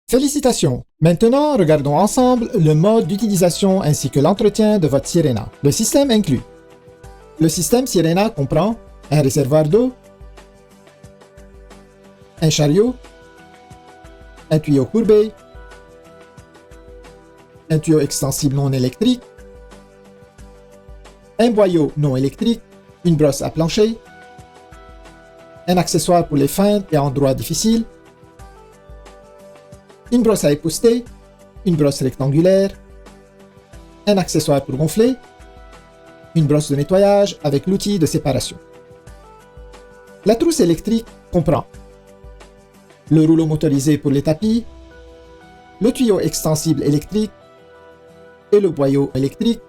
Félicitations! Maintenant, regardons ensemble le mode d'utilisation ainsi que l'entretien de votre Sirena. Le système inclut. Le système Sirena comprend un réservoir d'eau, un chariot, un tuyau courbé, un tuyau extensible non électrique, un boyau non électrique, une brosse à plancher, un accessoire pour les feintes et endroits difficiles, une brosse à épousseter, une brosse rectangulaire, un accessoire pour gonfler, une brosse de nettoyage avec l'outil de séparation. La trousse électrique comprend le rouleau motorisé pour les tapis, le tuyau extensible électrique et le boyau électrique.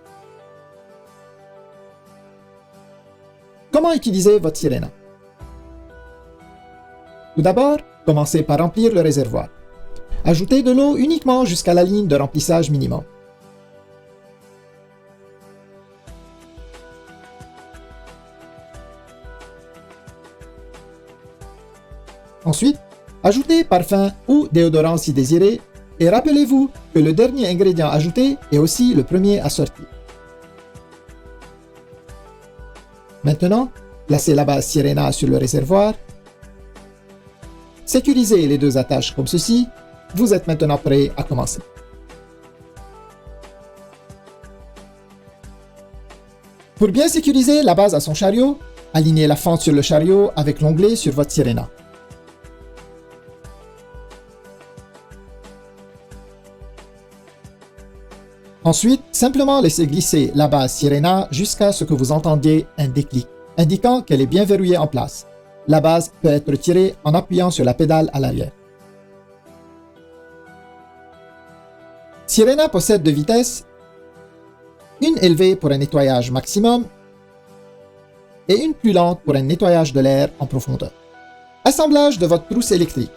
Comment utiliser votre Sirena? Tout d'abord, commencez par remplir le réservoir. Ajoutez de l'eau uniquement jusqu'à la ligne de remplissage minimum. Ensuite, ajoutez parfum ou déodorant si désiré et rappelez-vous que le dernier ingrédient ajouté est aussi le premier à sortir. Maintenant, placez la base Sirena sur le réservoir. Sécurisez les deux attaches comme ceci. Vous êtes maintenant prêt à commencer. Pour bien sécuriser la base à son chariot, alignez la fente sur le chariot avec l'onglet sur votre Sirena. Ensuite, simplement laissez glisser la base Sirena jusqu'à ce que vous entendiez un déclic, indiquant qu'elle est bien verrouillée en place. La base peut être retirée en appuyant sur la pédale à l'arrière. Sirena possède deux vitesses, une élevée pour un nettoyage maximum et une plus lente pour un nettoyage de l'air en profondeur. Assemblage de votre trousse électrique.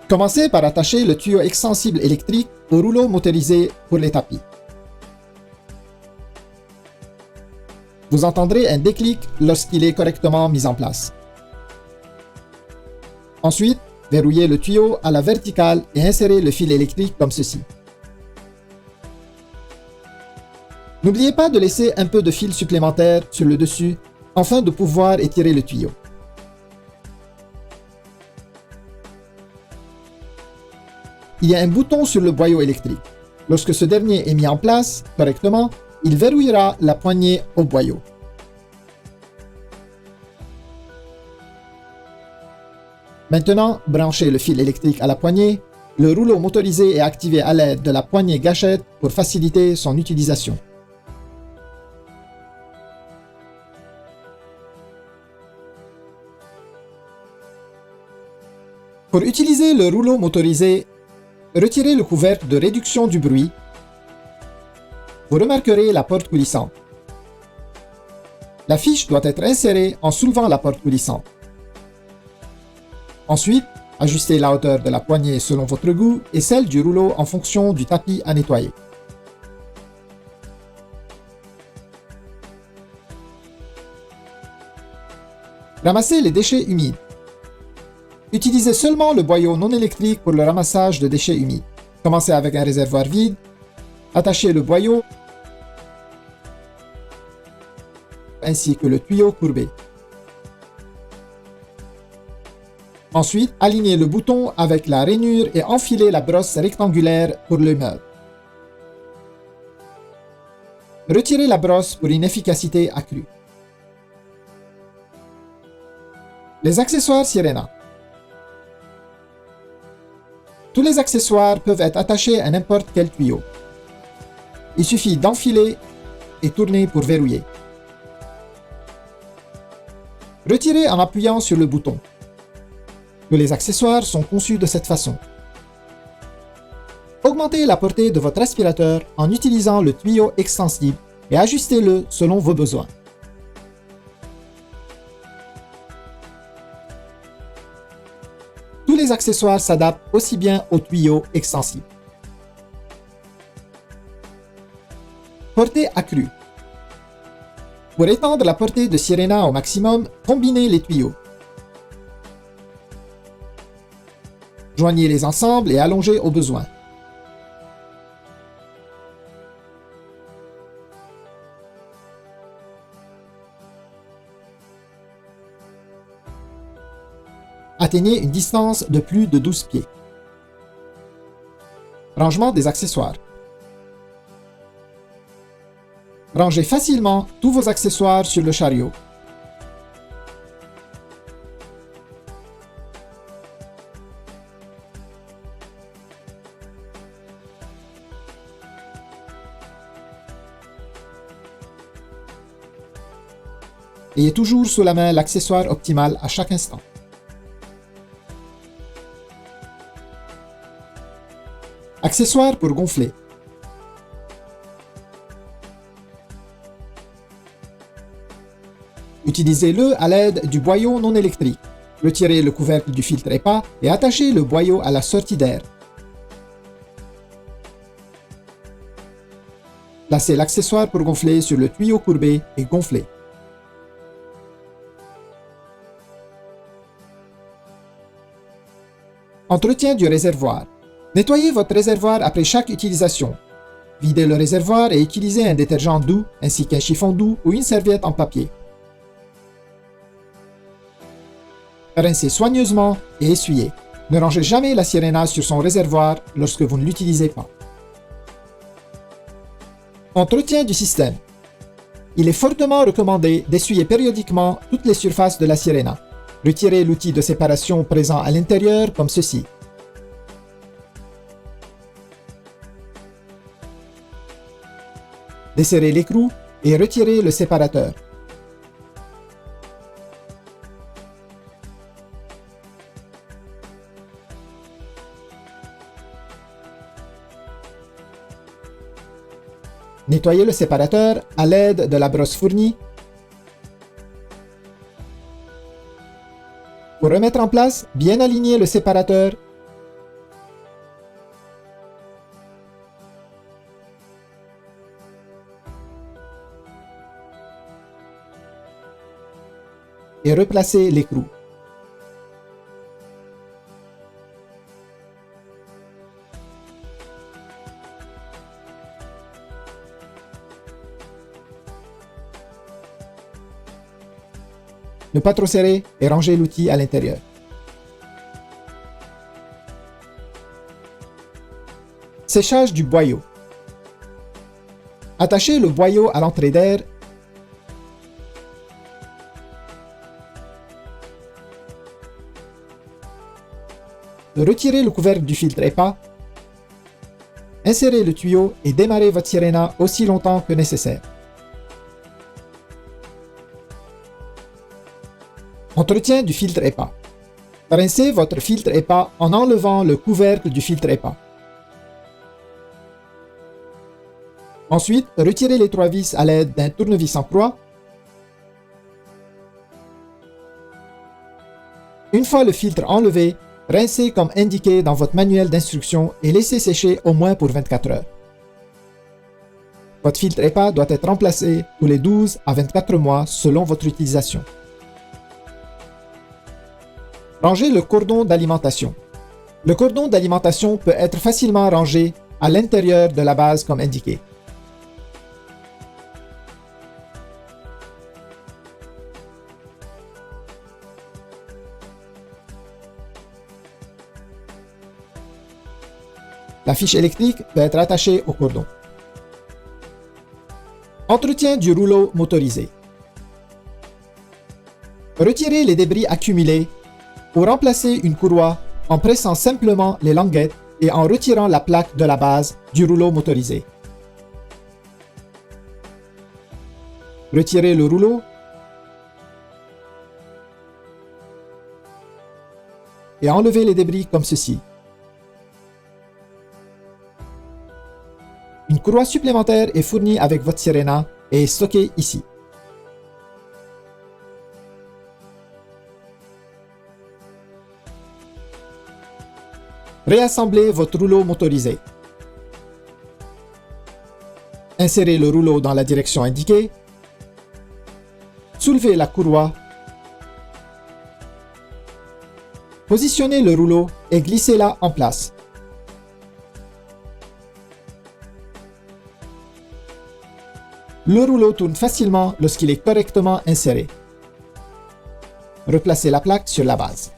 Commencez par attacher le tuyau extensible électrique au rouleau motorisé pour les tapis. Vous entendrez un déclic lorsqu'il est correctement mis en place. Ensuite, verrouillez le tuyau à la verticale et insérez le fil électrique comme ceci. N'oubliez pas de laisser un peu de fil supplémentaire sur le dessus afin de pouvoir étirer le tuyau. Il y a un bouton sur le boyau électrique. Lorsque ce dernier est mis en place correctement, il verrouillera la poignée au boyau. Maintenant, branchez le fil électrique à la poignée. Le rouleau motorisé est activé à l'aide de la poignée gâchette pour faciliter son utilisation. Pour utiliser le rouleau motorisé, retirez le couvercle de réduction du bruit. Vous remarquerez la porte coulissante. La fiche doit être insérée en soulevant la porte coulissante. Ensuite, ajustez la hauteur de la poignée selon votre goût et celle du rouleau en fonction du tapis à nettoyer. Ramassez les déchets humides. Utilisez seulement le boyau non électrique pour le ramassage de déchets humides. Commencez avec un réservoir vide. Attachez le boyau ainsi que le tuyau courbé. Ensuite, alignez le bouton avec la rainure et enfilez la brosse rectangulaire pour le meuble. Retirez la brosse pour une efficacité accrue. Les accessoires Sirena. Tous les accessoires peuvent être attachés à n'importe quel tuyau. Il suffit d'enfiler et tourner pour verrouiller. Retirez en appuyant sur le bouton. Tous les accessoires sont conçus de cette façon. Augmentez la portée de votre aspirateur en utilisant le tuyau extensible et ajustez-le selon vos besoins. Tous les accessoires s'adaptent aussi bien au tuyau extensible. Portée accrue. Pour étendre la portée de Sirena au maximum, combinez les tuyaux. Joignez-les ensemble et allongez au besoin. Atteignez une distance de plus de 12 pieds. Rangement des accessoires. Rangez facilement tous vos accessoires sur le chariot. Ayez toujours sous la main l'accessoire optimal à chaque instant. Accessoires pour gonfler. Utilisez-le à l'aide du boyau non électrique. Retirez le couvercle du filtre EPA et attachez le boyau à la sortie d'air. Placez l'accessoire pour gonfler sur le tuyau courbé et gonflez. Entretien du réservoir. Nettoyez votre réservoir après chaque utilisation. Videz le réservoir et utilisez un détergent doux ainsi qu'un chiffon doux ou une serviette en papier. Rincez soigneusement et essuyez. Ne rangez jamais la Sirena sur son réservoir lorsque vous ne l'utilisez pas. Entretien du système. Il est fortement recommandé d'essuyer périodiquement toutes les surfaces de la Sirena. Retirez l'outil de séparation présent à l'intérieur comme ceci. Desserrez l'écrou et retirez le séparateur. Nettoyez le séparateur à l'aide de la brosse fournie. Pour remettre en place, bien aligner le séparateur. Et replacer l'écrou. Ne pas trop serrer et ranger l'outil à l'intérieur. Séchage du boyau. Attachez le boyau à l'entrée d'air. Retirez le couvercle du filtre EPA. Insérez le tuyau et démarrez votre Sirena aussi longtemps que nécessaire. Entretien du filtre EPA. Rincez votre filtre EPA en enlevant le couvercle du filtre EPA. Ensuite, retirez les 3 vis à l'aide d'un tournevis en croix. Une fois le filtre enlevé, rincez comme indiqué dans votre manuel d'instruction et laissez sécher au moins pour 24 heures. Votre filtre EPA doit être remplacé tous les 12 à 24 mois selon votre utilisation. Rangez le cordon d'alimentation. Le cordon d'alimentation peut être facilement rangé à l'intérieur de la base comme indiqué. La fiche électrique peut être attachée au cordon. Entretien du rouleau motorisé. Retirez les débris accumulés ou remplacez une courroie en pressant simplement les languettes et en retirant la plaque de la base du rouleau motorisé. Retirez le rouleau et enlevez les débris comme ceci. Une courroie supplémentaire est fournie avec votre Sirena et est stockée ici. Réassemblez votre rouleau motorisé. Insérez le rouleau dans la direction indiquée. Soulevez la courroie. Positionnez le rouleau et glissez-la en place. Le rouleau tourne facilement lorsqu'il est correctement inséré. Replacez la plaque sur la base.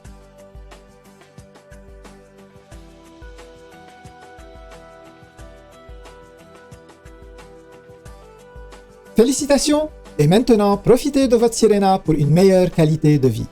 Félicitations! Et maintenant, profitez de votre Sirena pour une meilleure qualité de vie.